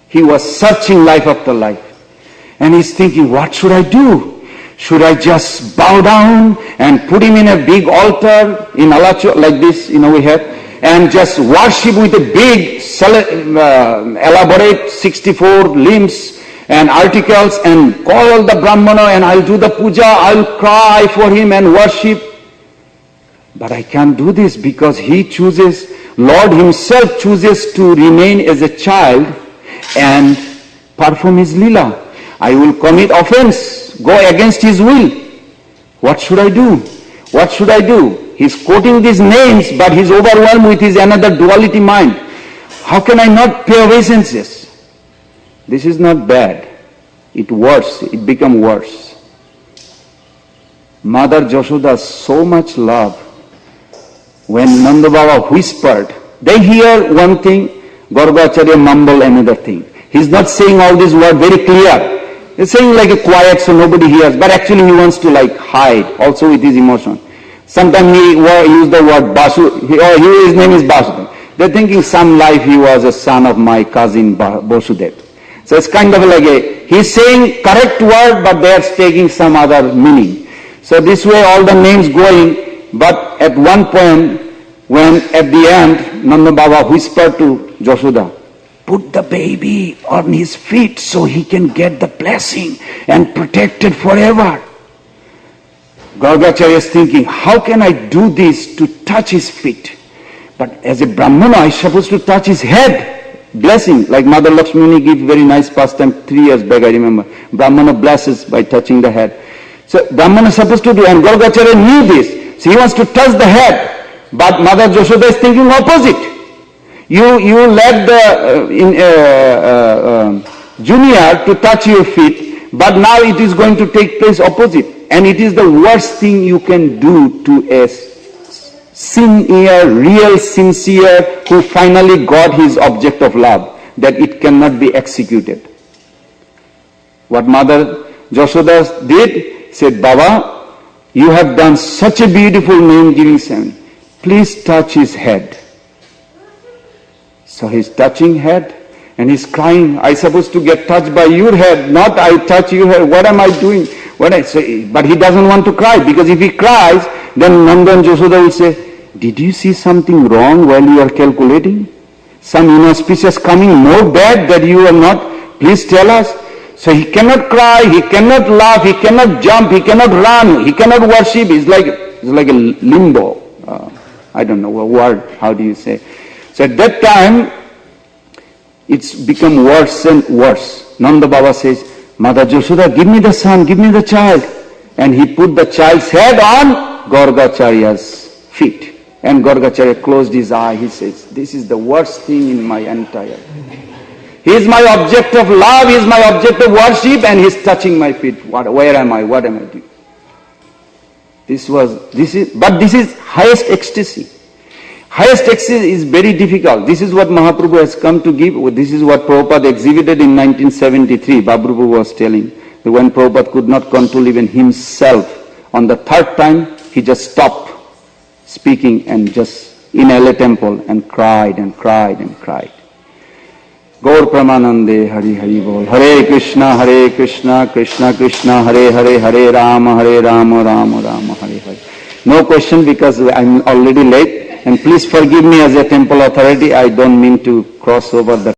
He was searching life after life. And he's thinking, what should I do? Should I just bow down and put him in a big altar in Alacho, like this, we have, and just worship with a big, elaborate 64 limbs and articles and call all the Brahmana and I'll do the puja, I'll cry for him and worship. But I can't do this because he chooses, Lord himself chooses to remain as a child and perform his lila. I will commit offense, go against his will. What should I do? What should I do? He's quoting these names, but he's overwhelmed with his another duality mind. How can I not pay obeisances? This is not bad. It worse. It become worse. Mother Jashoda, so much love. When Nanda Baba whispered, they hear one thing, Gargacharya mumble another thing. He's not saying all these words very clear. He's saying like a quiet so nobody hears, but actually he wants to hide also with his emotion. Sometimes he used the word Basu, his name is Basu. They're thinking some life he was a son of my cousin Basudev. So it's kind of he's saying correct word, but they're taking some other meaning. So this way all the names going, but at one point, when at the end, Nanda Baba whispered to Jashoda, put the baby on his feet so he can get the blessing and protected forever. Gargacharya is thinking, how can I do this to touch his feet? But as a Brahmana, I'm supposed to touch his head. Blessing, like Mother Lakshmini gives very nice pastime 3 years back, I remember. Brahmana blesses by touching the head. So Brahmana is supposed to do, and Gargacharya knew this. So he wants to touch the head. But Mother Jashoda is thinking opposite. You let the junior to touch your feet, but now it is going to take place opposite. And it is the worst thing you can do to a real sincere, who finally got his object of love, that it cannot be executed. What Mother Jashoda did, said, Baba, you have done such a beautiful name-giving ceremony. Please touch his head. So he's touching head and he's crying, I supposed to get touched by your head, not I touch your head. What am I doing? What I say? But he doesn't want to cry, because if he cries, then Nanda and Yashoda will say, did you see something wrong while you are calculating? Some inauspicious coming, more bad that you are not? Please tell us. So he cannot cry, he cannot laugh, he cannot jump, he cannot run, he cannot worship. It's like a limbo. I don't know a word, how do you say? So at that time, it's become worse and worse. Nanda Baba says, Mother Yashoda, give me the son, give me the child. And he put the child's head on Gargacharya's feet. And Gargacharya closed his eye. He says, this is the worst thing in my entire. He is my object of love, he is my object of worship, and he is touching my feet. Where am I? What am I doing? But this is highest ecstasy. Highest ecstasy is very difficult. This is what Mahaprabhu has come to give. This is what Prabhupada exhibited in 1973. Babaprabhu was telling that when Prabhupada could not control even himself, on the third time, he just stopped speaking and just in LA temple and cried and cried and cried. Gaur Pramanande Hari Hari Bol. Hare Krishna, Krishna Krishna, Hare Hare, Hare Rama, Rama Rama, Hare Hare. No question, because I'm already late. And please forgive me as a temple authority. I don't mean to cross over the